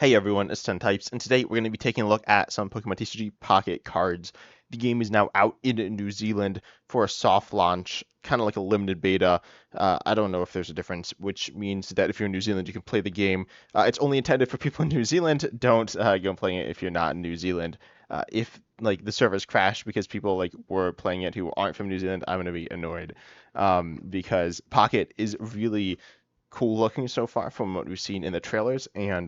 Hey everyone, it's 10 Types, and today we're going to be taking a look at some Pokemon TCG Pocket cards. The game is now out in New Zealand for a soft launch, kind of like a limited beta. I don't know if there's a difference, which means that if you're in New Zealand, you can play the game. It's only intended for people in New Zealand. Don't go playing it if you're not in New Zealand. If like the servers crash because people like were playing it who aren't from New Zealand, I'm going to be annoyed because Pocket is really cool looking so far from what we've seen in the trailers, and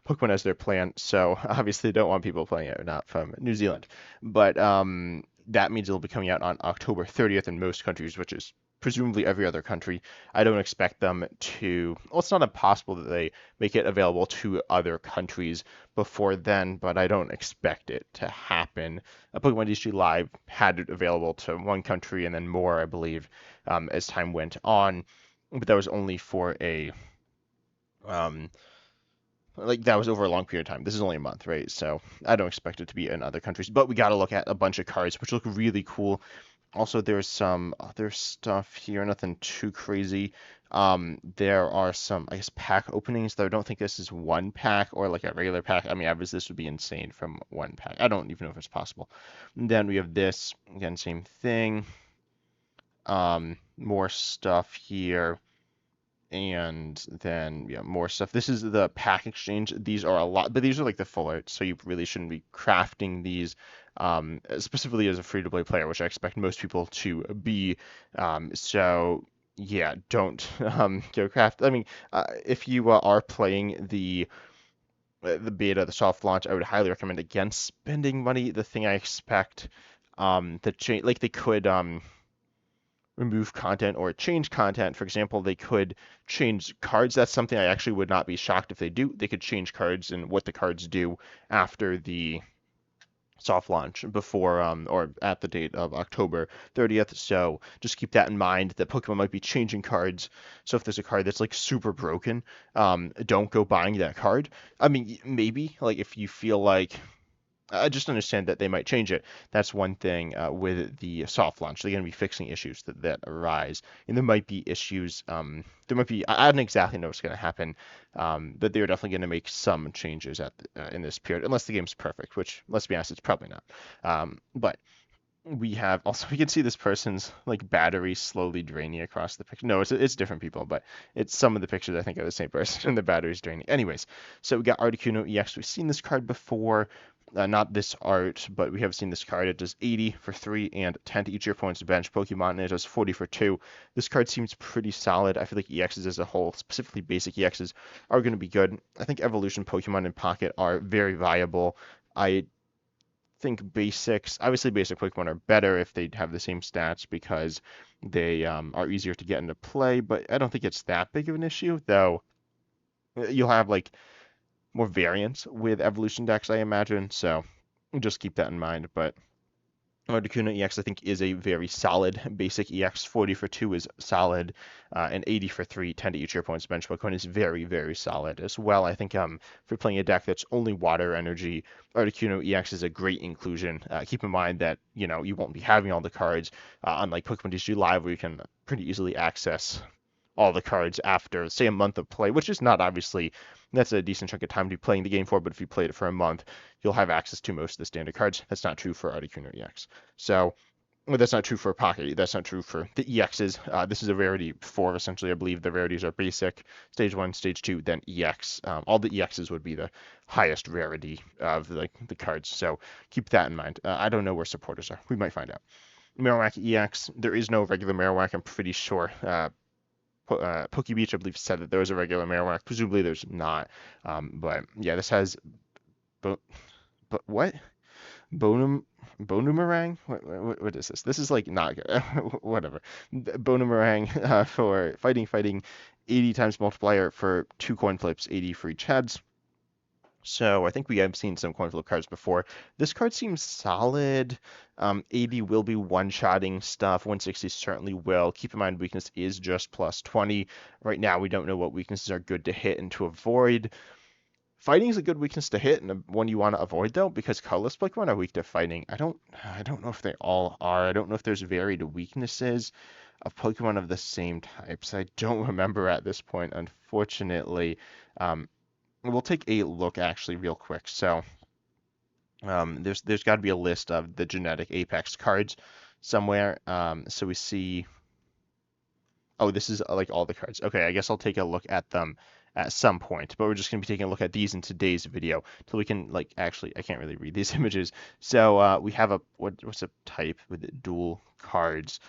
Pokemon has their plan. So obviously, don't want people playing it not from New Zealand, but that means it'll be coming out on October 30th in most countries, which is presumably every other country. I don't expect them to. Well, it's not impossible that they make it available to other countries before then, but I don't expect it to happen. Pokemon DG Live had it available to one country and then more, I believe, as time went on, but that was only for a um like that was over a long period of time. This is only a month, right? So I don't expect it to be in other countries, but we got to look at a bunch of cards which look really cool. Also, there's some other stuff here, nothing too crazy. There are some, I guess, pack openings, though I don't think this is one pack or like a regular pack. I mean, obviously this would be insane from one pack. I don't even know if it's possible. And then we have this, again, same thing. More stuff here. And then yeah, more stuff. This is the pack exchange. These are a lot, but these are like the full art, so you really shouldn't be crafting these specifically as a free-to-play player, which I expect most people to be. So yeah, don't go craft. I mean, if you are playing the beta, the soft launch, I would highly recommend against spending money. The thing I expect to change, like they could remove content or change content. For example, they could change cards. That's something I actually would not be shocked if they do. They could change cards and what the cards do after the soft launch before or at the date of October 30th. So just keep that in mind that Pokemon might be changing cards. So if there's a card that's like super broken, don't go buying that card. I mean, maybe like if you feel like I just understand that they might change it. That's one thing with the soft launch. They're going to be fixing issues that arise, and there might be issues. There might be. I don't exactly know what's going to happen, but they're definitely going to make some changes in this period, unless the game's perfect. Which, let's be honest, it's probably not. But we have also we can see this person's like battery slowly draining across the picture. No, it's different people, but it's some of the pictures I think are the same person and the battery's draining. Anyways, so we got Articuno EX. We've seen this card before. Not this art, but we have seen this card. It does 80 for 3 and 10 to each of your opponent's bench Pokemon, and it does 40 for 2. This card seems pretty solid. I feel like EXs as a whole, specifically basic EXs, are going to be good. I think evolution Pokemon in Pocket are very viable. I think basics, obviously basic Pokemon are better if they have the same stats because they are easier to get into play, but I don't think it's that big of an issue, though you'll have like more variance with evolution decks, I imagine, so just keep that in mind. But Articuno EX, I think, is a very solid basic EX. 40 for 2 is solid, and 80 for 3, 10 to each of your opponent's bench Pokemon is very, very solid as well. I think if you're playing a deck that's only water energy, Articuno EX is a great inclusion. Keep in mind that, you won't be having all the cards, unlike Pokemon TCG Live, where you can pretty easily access all the cards after, say, a month of play, which is not obviously, that's a decent chunk of time to be playing the game for, but if you played it for a month, you'll have access to most of the standard cards. That's not true for Articuno EX. So, well, that's not true for Pocket. That's not true for the EXs. This is a rarity 4, essentially. I believe the rarities are basic, stage 1, stage 2, then EX. All the EXs would be the highest rarity of the cards. So keep that in mind. I don't know where supporters are. We might find out. Marowak EX, there is no regular Marowak, I'm pretty sure. Pokebeach, I believe, said that there was a regular Marowak. Presumably there's not. But yeah, this has. But what? Bonum Bonumerang? What is this? This is like not good. Whatever. Bonumerang for fighting, 80 times multiplier for 2 coin flips, 80 for each heads. So I think we have seen some coin flip cards before. This card seems solid. 80 will be one-shotting stuff. 160 certainly will. Keep in mind weakness is just plus 20. Right now we don't know what weaknesses are good to hit and to avoid. Fighting is a good weakness to hit and one you want to avoid though, because colorless Pokemon are weak to fighting. I don't know if they all are. I don't know if there's varied weaknesses of Pokemon of the same types. I don't remember at this point, unfortunately. we'll take a look actually real quick. So there's got to be a list of the genetic Apex cards somewhere. So we see. Oh, this is like all the cards. Okay, I guess I'll take a look at them at some point, but we're just going to be taking a look at these in today's video till we can like actually I can't really read these images. So we have a what's a type with dual cards?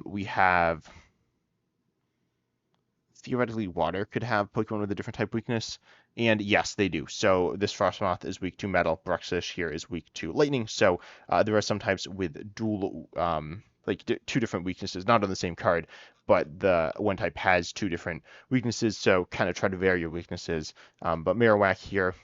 We have theoretically water could have Pokemon with a different type weakness, and yes, they do. So this Frostmoth is weak to metal. Bruxish here is weak to lightning. So there are some types with dual, like two different weaknesses, not on the same card, but the one type has two different weaknesses. So kind of try to vary your weaknesses. But Marowak here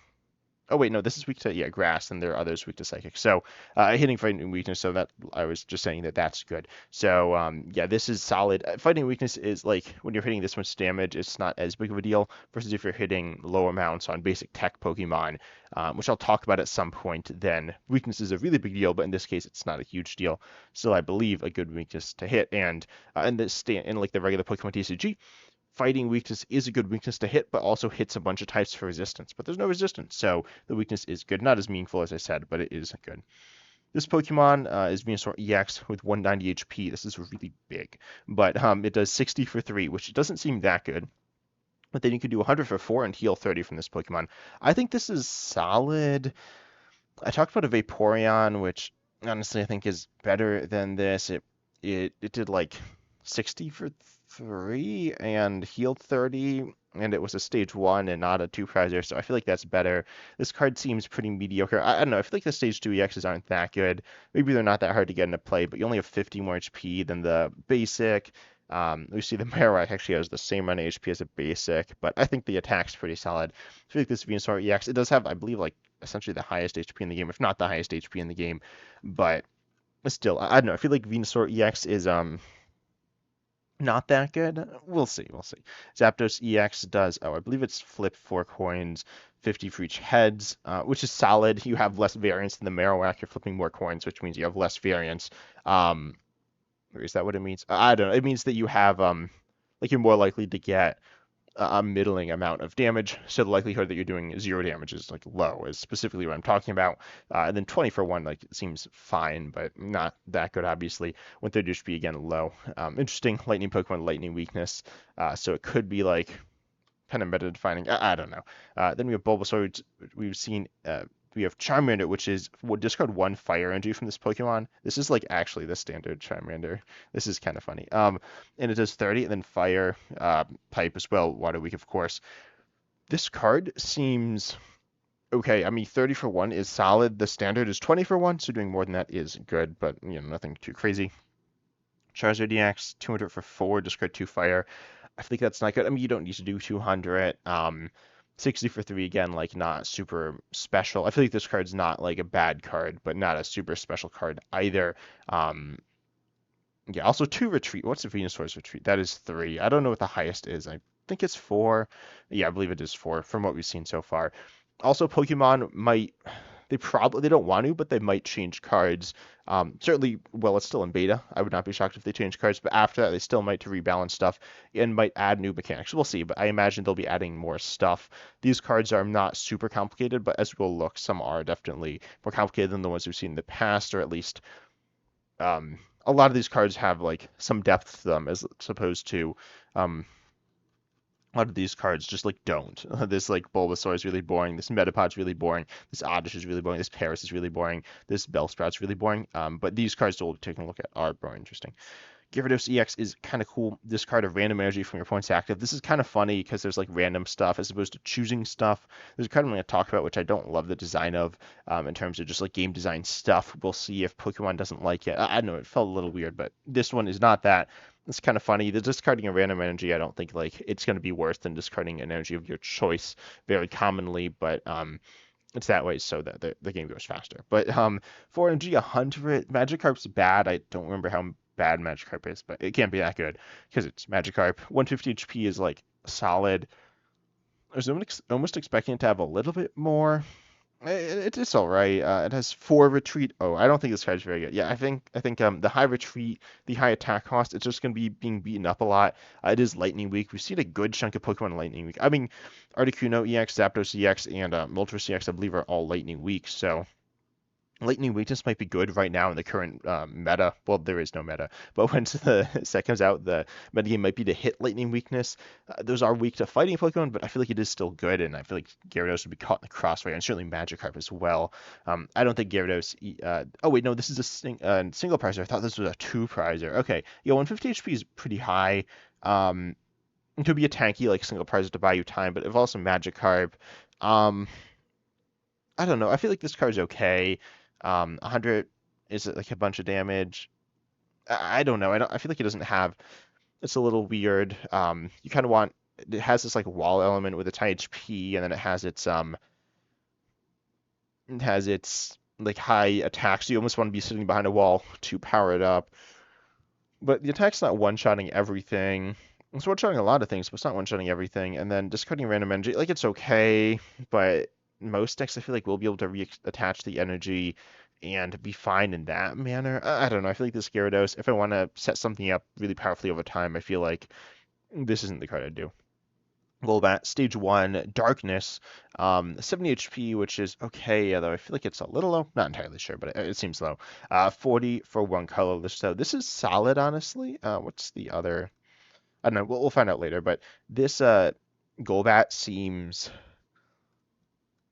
Oh wait, no, this is weak to grass, and there are others weak to psychic. So hitting fighting weakness. So that I was just saying that that's good. So yeah, this is solid. Fighting weakness is like when you're hitting this much damage, it's not as big of a deal versus if you're hitting low amounts on basic tech Pokemon, which I'll talk about at some point. Then weakness is a really big deal, but in this case, it's not a huge deal. Still, I believe a good weakness to hit, and in like the regular Pokemon TCG fighting weakness is a good weakness to hit, but also hits a bunch of types for resistance. But there's no resistance, so the weakness is good. Not as meaningful as I said, but it is good. This Pokemon is Venusaur EX with 190 HP. This is really big, but it does 60 for 3, which doesn't seem that good. But then you could do 100 for 4 and heal 30 from this Pokemon. I think this is solid. I talked about a Vaporeon, which honestly I think is better than this. It did like 60 for 3 and healed 30, and it was a stage 1 and not a 2 prizer, so I feel like that's better. This card seems pretty mediocre. I don't know, I feel like the stage 2 EXs aren't that good. Maybe they're not that hard to get into play, but you only have 50 more HP than the basic. We see the Marowak actually has the same amount of HP as a basic, but I think the attack's pretty solid. I feel like this Venusaur EX, it does have, I believe, like essentially the highest HP in the game, if not the highest HP in the game, but still, I don't know. I feel like Venusaur EX is not that good. We'll see. We'll see. Zapdos EX does, oh, I believe it's flip 4 coins, 50 for each heads, which is solid. You have less variance than the Marowak. You're flipping more coins, which means you have less variance. Or is that what it means? I don't know. It means that you have, like you're more likely to get a middling amount of damage, so the likelihood that you're doing 0 damage is like low, is specifically what I'm talking about. And then 20 for 1 like it seems fine, but not that good obviously. 130 should be again low. Interesting lightning Pokemon lightning weakness, so it could be like kind of meta defining. I don't know. Then we have Bulbasaur, which we've seen. We have Charmander, which is would discard 1 fire energy from this Pokemon. This is like actually the standard Charmander. This is kind of funny. And it does 30, and then fire, type as well, water weak, of course. This card seems okay. I mean, 30 for 1 is solid. The standard is 20 for 1, so doing more than that is good, but nothing too crazy. Charizard DX, 200 for 4, discard 2 fire. I think that's not good. I mean, you don't need to do 200. 60 for 3 again, like not super special. I feel like this card's not like a bad card, but not a super special card either. Yeah, also 2 retreat. What's the Venusaur's retreat? That is 3. I don't know what the highest is. I think it's 4. Yeah, I believe it is 4 from what we've seen so far. Also, Pokemon might they don't want to, but they might change cards. Certainly, well, it's still in beta. I would not be shocked if they change cards, but after that, they still might to rebalance stuff and might add new mechanics. We'll see, but I imagine they'll be adding more stuff. These cards are not super complicated, but as we'll look, some are definitely more complicated than the ones we've seen in the past, or at least a lot of these cards have like some depth to them as opposed to a lot of these cards just like don't. This like Bulbasaur is really boring. This Metapod's really boring. This Oddish is really boring. This Paris is really boring. This Bellsprout's really boring. But these cards that we'll be taking a look at are more interesting. Gyarados EX is kind of cool. Discard a random energy from your opponent's active. This is kind of funny because there's like random stuff as opposed to choosing stuff. There's a card I'm going to talk about which I don't love the design of in terms of just like game design stuff. We'll see if Pokemon doesn't like it. I don't know, it felt a little weird, but this one is not that. It's kind of funny. The discarding a random energy, I don't think like it's going to be worse than discarding an energy of your choice very commonly, but it's that way so that the game goes faster. But for energy 100, Magikarp's bad. I don't remember how bad Magikarp is, but it can't be that good because it's Magikarp. 150 HP is like solid. I was almost expecting it to have a little bit more. It's all right. It has 4 retreat. Oh, I don't think this card's very good. Yeah, I think the high retreat, the high attack cost, it's just gonna be being beaten up a lot. It is Lightning Weak. We've seen a good chunk of Pokemon Lightning Weak. I mean, Articuno EX, Zapdos EX, and Moltres EX, I believe, are all Lightning Weak. So Lightning Weakness might be good right now in the current meta. Well, there is no meta, but once the set comes out, the metagame might be to hit Lightning Weakness. Those are weak to fighting Pokemon, but I feel like it is still good, and I feel like Gyarados would be caught in the crossfire, and certainly Magikarp as well. I don't think Gyarados. Oh wait, no, this is a single prizer. I thought this was a two prizer. Okay, yeah, 150 HP is pretty high. Um, it could be a tanky like single prizer to buy you time, but if also Magikarp. Um, I don't know. I feel like this card's okay. 100 is it like a bunch of damage? I don't know. I feel like it doesn't have. It's a little weird. You kind of want. It has this like wall element with its high HP, and then it has its like high attack. So you almost want to be sitting behind a wall to power it up. But the attack's not one-shotting everything. It's one-shotting a lot of things, but it's not one-shotting everything. And then discarding random energy, like it's okay, but most decks I feel like will be able to reattach the energy and be fine in that manner. I don't know. I feel like this Gyarados, if I want to set something up really powerfully over time, I feel like this isn't the card I'd do. Golbat, Stage 1, Darkness, 70 HP, which is okay, although I feel like it's a little low. Not entirely sure, but it seems low. 40 for one colorless, so this is solid, honestly. What's the other? I don't know. We'll find out later, but this Golbat seems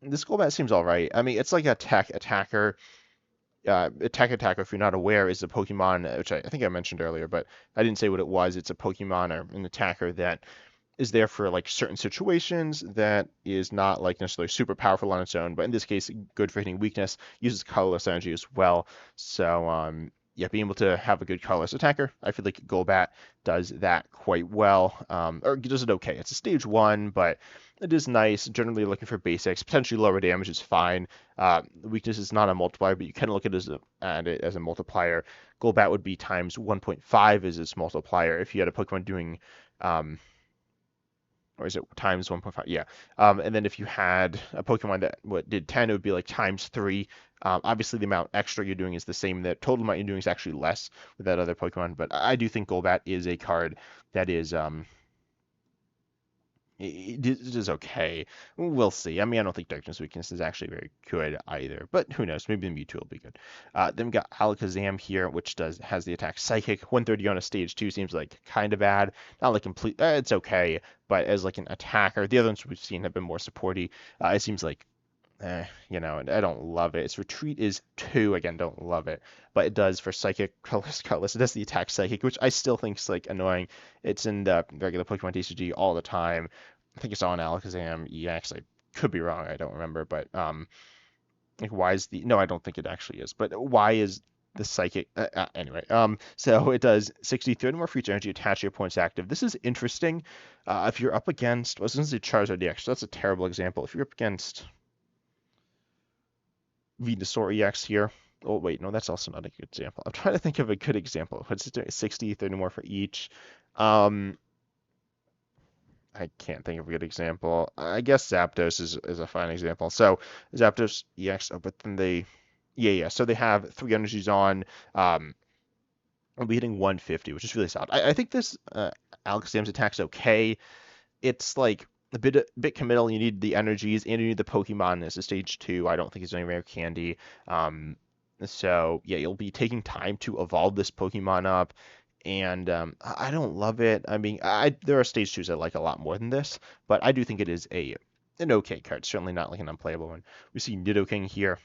this Golbat seems all right. I mean, it's like a tech attacker. Attack Attacker, if you're not aware, is a Pokemon, which I think I mentioned earlier, but I didn't say what it was. It's a Pokemon or an attacker that is there for like certain situations that is not like necessarily super powerful on its own, but in this case, good for hitting weakness, uses colorless energy as well. So yeah, being able to have a good colorless attacker, I feel like Golbat does that quite well, or does it okay. It's a stage 1, but it is nice. Generally looking for basics, potentially lower damage is fine. Weakness is not a multiplier, but you can look at it as a multiplier. Golbat would be times 1.5 as its multiplier if you had a Pokemon doing um, or is it times 1.5? Yeah. And then if you had a Pokemon that did 10, it would be like times 3. Obviously, the amount extra you're doing is the same. The total amount you're doing is actually less with that other Pokemon. But I do think Golbat is a card that is it is okay. We'll see. I mean, I don't think Darkness Weakness is actually very good either, but who knows? Maybe the Mewtwo will be good. Then we got Alakazam here, which has the attack Psychic. 130 on a stage 2 seems like kind of bad. Not like complete. It's okay, but as like an attacker, the other ones we've seen have been more supporty. It seems like I don't love it. Its retreat is 2. Again, don't love it. But it does for Psychic, Colorless, Colorless. It does the attack Psychic, which I still think is like annoying. It's in the regular Pokemon TCG all the time. I think it's on Alakazam EX. I could be wrong. I don't remember. But like why is the no? I don't think it actually is. But why is the Psychic anyway? So it does 60, 30 more free energy attached to your points active. This is interesting. If you're up against, well, this is a Charizard EX. So that's a terrible example. If you're up against Venusaur EX here. Oh, wait, no, that's also not a good example. I'm trying to think of a good example. What's it doing? 60, 30 more for each. Um, I can't think of a good example. I guess Zapdos is a fine example. So Zapdos EX, oh, but then yeah. So they have 3 energies on. I'll be hitting 150, which is really solid. I think this Alakazam's attack's okay. It's like a bit committal. You need the energies and you need the Pokemon as a stage 2. I don't think it's any rare candy. So yeah, you'll be taking time to evolve this Pokemon up, and I don't love it. I mean, there are stage 2s I like a lot more than this, but I do think it is an okay card. Certainly not like an unplayable one. We see Nidoking here.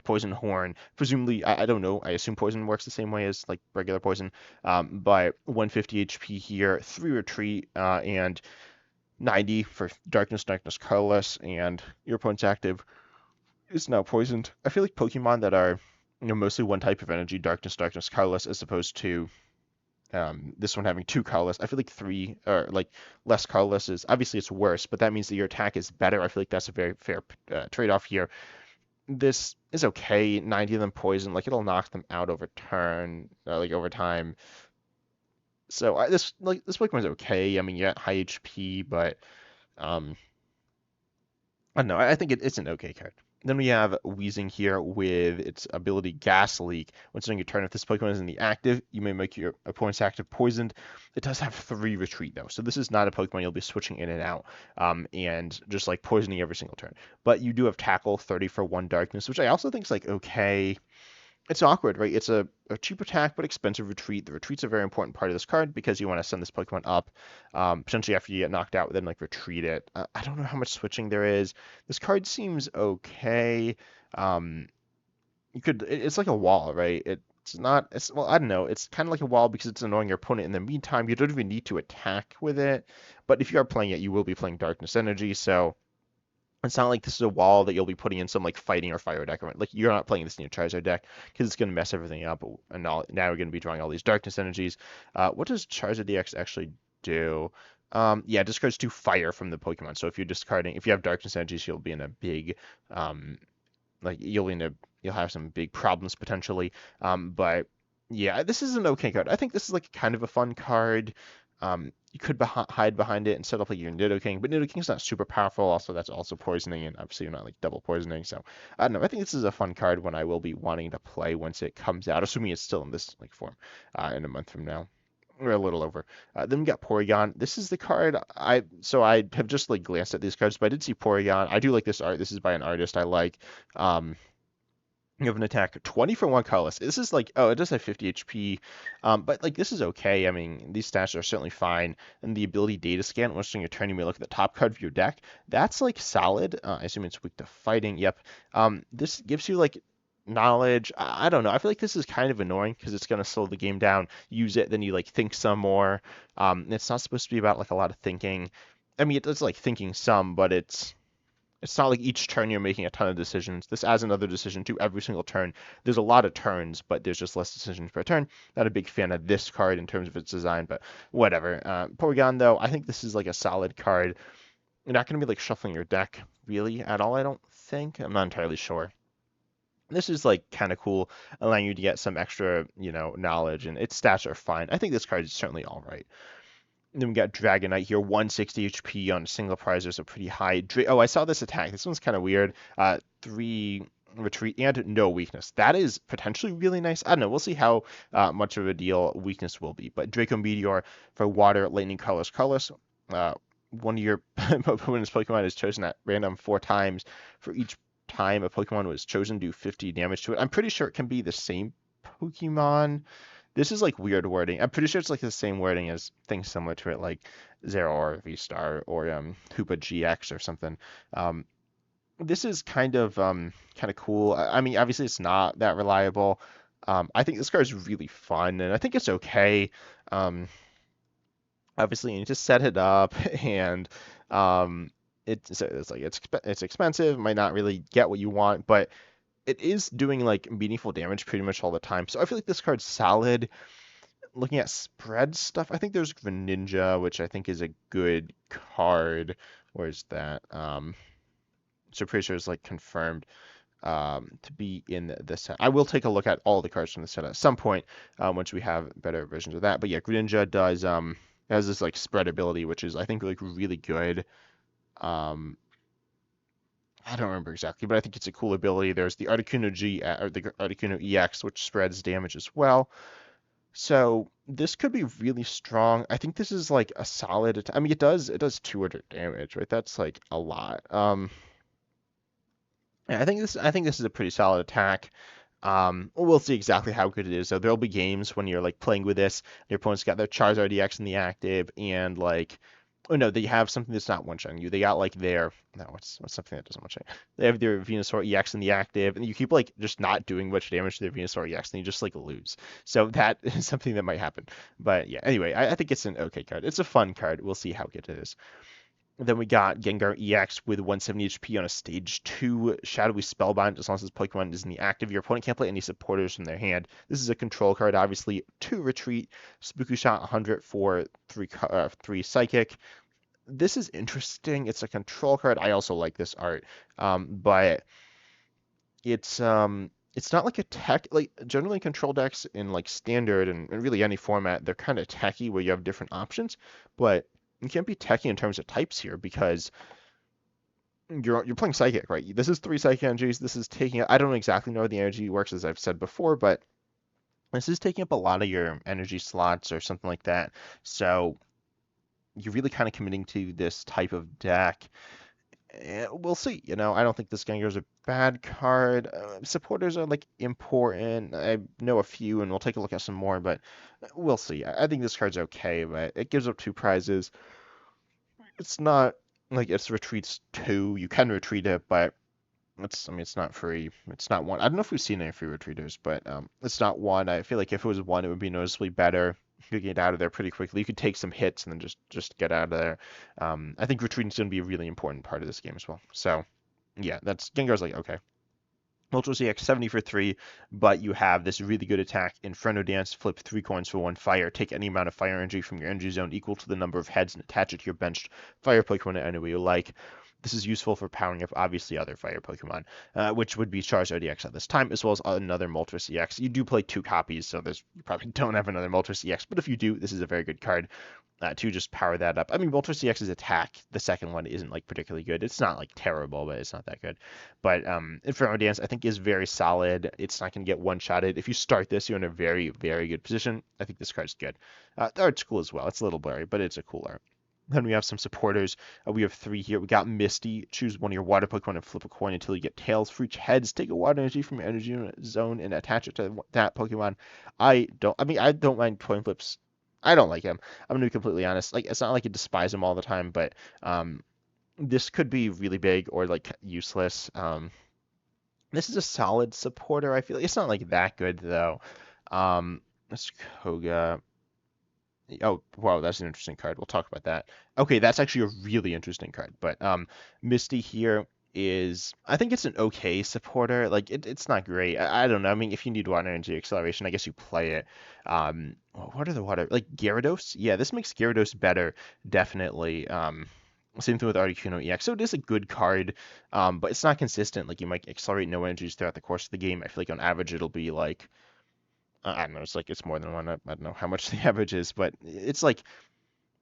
Poison Horn, presumably, I don't know. I assume Poison works the same way as like regular Poison, but 150 HP here, 3 retreat, and 90 for Darkness, Darkness, Colorless, and your opponent's active is now poisoned. I feel like Pokemon that are mostly one type of energy, Darkness, Darkness, Colorless, as opposed to this one having 2 colorless. I feel like 3 or like less colorless is obviously it's worse, but that means that your attack is better. I feel like that's a very fair trade-off here. This is okay. 90 of them poison, like it'll knock them out over turn, like over time. So this Pokemon's okay. I mean, you got high HP, but um, I don't know. I think it's an okay card. Then we have Weezing here with its ability Gas Leak. Once during your turn, if this Pokemon is in the active, you may make your opponent's active poisoned. It does have 3 retreat though, so this is not a Pokemon you'll be switching in and out, and just like poisoning every single turn. But you do have Tackle, 30 for 1 Darkness, which I also think is like okay. It's awkward, right? It's a cheap attack but expensive retreat. The retreat's a very important part of this card because you want to send this Pokemon up, potentially after you get knocked out, then like retreat it. I don't know how much switching there is. This card seems okay. Um, it's like a wall, right? It's not. It's well, I don't know. It's kind of like a wall because it's annoying your opponent. In the meantime, you don't even need to attack with it. But if you are playing it, you will be playing Darkness Energy, so. It's not like this is a wall that you'll be putting in some like fighting or fire deck. Like you're not playing this in your Charizard deck because it's going to mess everything up. And now you're going to be drawing all these darkness energies. What does Charizard DX actually do? Yeah, it discards 2 fire from the Pokemon. So if you're discarding, if you have darkness energies, you'll be in a big, like you'll have some big problems potentially. But yeah, this is an okay card. I think this is like kind of a fun card. You could hide behind it and set up like your Nidoking, but Nidoking's not super powerful. Also, that's also poisoning, and obviously you're not like double poisoning. So I don't know. I think this is a fun card when I will be wanting to play once it comes out, assuming it's still in this like form in a month from now. Or a little over. Then we got Porygon. This is the card I have just like glanced at these cards, but I did see Porygon. I do like this art. This is by an artist I like. Um, you have an attack 20 for 1 colorless. This is like, oh, it does have 50 HP, but like this is okay. I mean, these stats are certainly fine. And the ability data scan, once during your turn, you may look at the top card of your deck. That's like solid. I assume it's weak to fighting. Yep. This gives you like knowledge. I don't know. I feel like this is kind of annoying because it's going to slow the game down. Use it, then you like think some more. It's not supposed to be about like a lot of thinking. I mean, it's like thinking some, but it's not like each turn you're making a ton of decisions. This adds another decision to every single turn. There's a lot of turns, but there's just less decisions per turn. Not a big fan of this card in terms of its design, but whatever. Porygon, though, I think this is like a solid card. You're not going to be like shuffling your deck really at all, I don't think. I'm not entirely sure. This is like kind of cool, allowing you to get some extra, knowledge, and its stats are fine. I think this card is certainly all right. Then we got Dragonite here, 160 HP on a single prize. There's a pretty high. Oh, I saw this attack. This one's kind of weird. 3 retreat and no weakness. That is potentially really nice. I don't know. We'll see how much of a deal weakness will be. But Draco Meteor for water, lightning, colors, colors. One of your opponent's Pokemon is chosen at random 4 times. For each time a Pokemon was chosen, do 50 damage to it. I'm pretty sure it can be the same Pokemon. This is like weird wording. I'm pretty sure it's like the same wording as things similar to it, like Zero or V-Star or Hoopa GX or something. Um, this is kind of cool. I mean, obviously it's not that reliable. I think this card is really fun, and I think it's okay. Um, Obviously, you need to set it up, and it's expensive. Might not really get what you want, but it is doing like meaningful damage pretty much all the time. So I feel like this card's solid. Looking at spread stuff, I think there's Greninja, which I think is a good card. Where's that? So pretty sure it's like confirmed to be in the set. I will take a look at all the cards from the set at some point once we have better versions of that. But yeah, Greninja does has this like spread ability, which is I think like really good. Um, I don't remember exactly, but I think it's a cool ability. There's the Articuno G or the Articuno EX, which spreads damage as well. So this could be really strong. I think this is like a solid. I mean, it does 200 damage, right? That's like a lot. Yeah, I think this is a pretty solid attack. We'll see exactly how good it is. So there'll be games when you're like playing with this, your opponent's got their Charizard EX in the active, and like, oh no, they have something that's not one-shotting you. They got like their no, what's something that doesn't one-shot? They have their Venusaur EX in the active, and you keep like just not doing much damage to their Venusaur EX, and you just like lose. So that is something that might happen. But yeah, anyway, I think it's an okay card. It's a fun card. We'll see how good it is. Then we got Gengar EX with 170 HP on a stage 2 Shadowy Spellbind. As long as this Pokemon is in the active, your opponent can't play any supporters from their hand. This is a control card, obviously. 2 retreat, Spooky Shot 100 for 3 Psychic. This is interesting. It's a control card. I also like this art, but it's not like a tech like generally control decks in like standard and really any format. They're kind of techy where you have different options, but you can't be techy in terms of types here because you're playing Psychic, right? This is three Psychic energies. This is taking. I don't exactly know how the energy works, as I've said before, but this is taking up a lot of your energy slots or something like that. So you're really kind of committing to this type of deck. We'll see. I don't think this Gengar is a bad card. Supporters are like important. I know a few, and we'll take a look at some more, but we'll see. I think this card's okay, but it gives up two prizes. It's not like it's retreats two. You can retreat it, but I mean, it's not free. It's not one. I don't know if we've seen any free retreaters, but it's not one. I feel like if it was one, it would be noticeably better. You could get out of there pretty quickly. You could take some hits and then just get out of there. I think retreating is going to be a really important part of this game as well. So yeah, that's Gengar's like okay. Ultra CX 70 for 3, but you have this really good attack. Inferno Dance, flip 3 coins for 1 fire. Take any amount of fire energy from your energy zone equal to the number of heads and attach it to your benched fire Pokemon in any way you like. This is useful for powering up obviously other fire Pokemon, which would be Charizard EX at this time, as well as another Moltres EX. You do play 2 copies, so you probably don't have another Moltres EX, but if you do, this is a very good card to just power that up. I mean, Voltor CX's attack, the second one, isn't like particularly good. It's not like terrible, but it's not that good. But Inferno Dance, I think, is very solid. It's not going to get one-shotted. If you start this, you're in a very, very good position. I think this card's good. The art's cool as well. It's a little blurry, but it's a cool art. Then we have some supporters. We have 3 here. We got Misty. Choose one of your water Pokemon and flip a coin until you get tails. For each heads, take a water energy from your energy zone and attach it to that Pokemon. I don't mind coin flips. I don't like him. I'm gonna be completely honest. Like, it's not like I despise him all the time, but this could be really big or like useless. This is a solid supporter. I feel like it's not like that good though. Let's Koga. Oh, wow, that's an interesting card. We'll talk about that. Okay, that's actually a really interesting card. But Misty here is, I think it's an okay supporter. Like it's not great. I don't know. I mean, if you need water energy acceleration, I guess you play it. What are the water like Gyarados? Yeah, this makes Gyarados better, definitely. Same thing with Articuno EX. So it is a good card, but it's not consistent. Like you might accelerate no energies throughout the course of the game. I feel like on average it'll be like I don't know. It's more than one. I don't know how much the average is, but it's like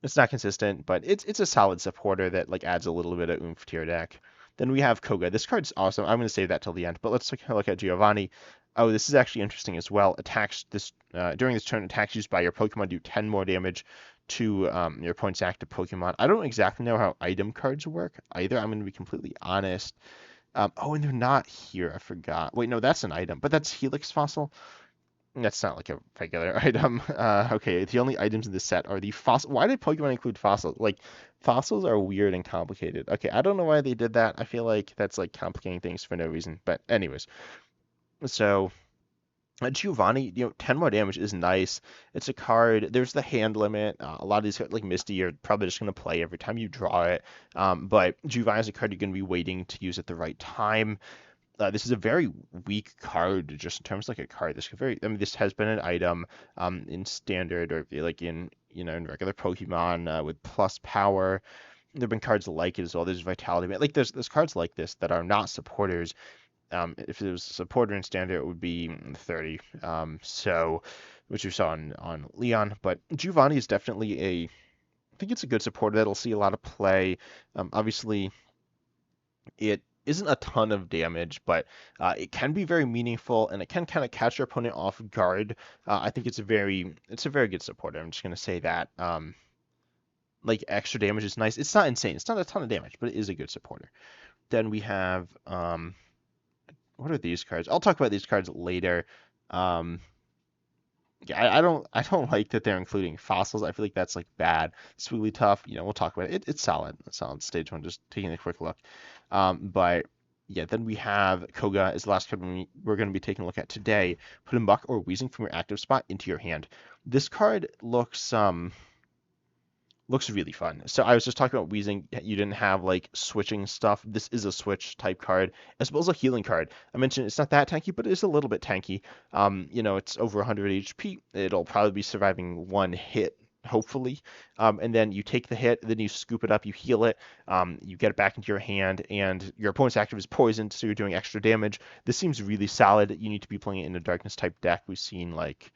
it's not consistent, but it's a solid supporter that like adds a little bit of oomph to your deck. Then we have Koga. This card's awesome. I'm going to save that till the end, but let's take a look at Giovanni. Oh, this is actually interesting as well. Attacks this during this turn. Attacks used by your Pokemon do 10 more damage to your opponent's active Pokemon. I don't exactly know how item cards work either. I'm going to be completely honest. Oh, and they're not here. I forgot. Wait, no, that's an item, but that's Helix Fossil. That's not like a regular item. Okay, the only items in this set are the fossil. Why did Pokemon include fossils? Like, fossils are weird and complicated. Okay, I don't know why they did that. I feel like that's like complicating things for no reason. But anyways, so Giovanni, 10 more damage is nice. It's a card. There's the hand limit. A lot of these, like Misty, you're probably just going to play every time you draw it. But Giovanni is a card you're going to be waiting to use at the right time. This is a very weak card just in terms of like a card. I mean, this has been an item in standard or like in regular Pokemon with plus power. There have been cards like it as well. There's Vitality. Like there's cards like this that are not supporters. If it was a supporter in standard, it would be 30. So, which you saw on Leon. But Giovanni is definitely I think it's a good supporter that'll see a lot of play. Obviously, it isn't a ton of damage, but it can be very meaningful and it can kind of catch your opponent off guard. I think it's a very good supporter. I'm just gonna say that. Like extra damage is nice. It's not insane. It's not a ton of damage, but it is a good supporter. Then we have what are these cards? I'll talk about these cards later. Um, yeah, I don't like that they're including fossils. I feel like that's like bad. It's really tough. We'll talk about it. It's solid. It's solid. Stage one. Just taking a quick look. But yeah, then we have Koga is the last card we're going to be taking a look at today. Put a Muck or Weezing from your active spot into your hand. This card looks really fun. So I was just talking about Weezing. You didn't have like switching stuff. This is a switch type card, as well as a healing card. I mentioned it's not that tanky, but it is a little bit tanky. It's over 100 HP. It'll probably be surviving one hit, hopefully. And then you take the hit, then you scoop it up, you heal it, you get it back into your hand, and your opponent's active is poisoned, so you're doing extra damage. This seems really solid. You need to be playing it in a darkness type deck. We've seen like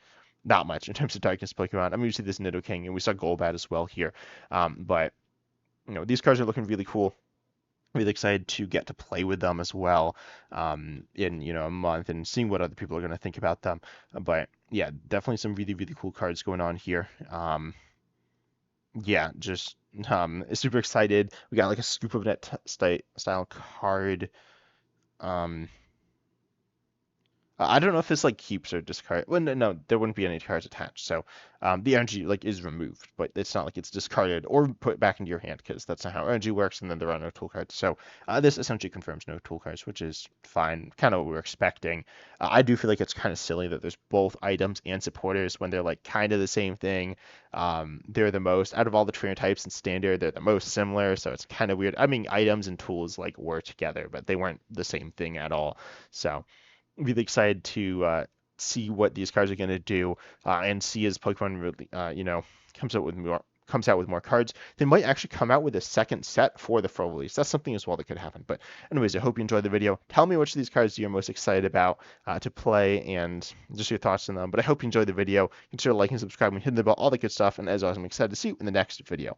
not much in terms of darkness Pokemon. I mean, we see this Nidoking, and we saw Golbat as well here. But these cards are looking really cool. really excited to get to play with them as well in a month and seeing what other people are going to think about them. But yeah, definitely some really really cool cards going on here. Yeah, just super excited. We got like a scoop of net style card. Um, I don't know if this like keeps or discard. Well, no, there wouldn't be any cards attached. So the energy like is removed, but it's not like it's discarded or put back into your hand because that's not how energy works. And then there are no tool cards. So this essentially confirms no tool cards, which is fine, kind of what we were expecting. I do feel like it's kind of silly that there's both items and supporters when they're like kind of the same thing. They're the most out of all the trainer types in standard, they're the most similar. So it's kind of weird. I mean, items and tools like were together, but they weren't the same thing at all. So really excited to see what these cards are going to do and see as Pokemon really, comes out with more cards. They might actually come out with a second set for the Pro release. That's something as well that could happen. But anyways, I hope you enjoyed the video. Tell me which of these cards you're most excited about to play and just your thoughts on them. But I hope you enjoyed the video. Consider liking, subscribing, hitting the bell, all the good stuff. And as always, I'm excited to see you in the next video.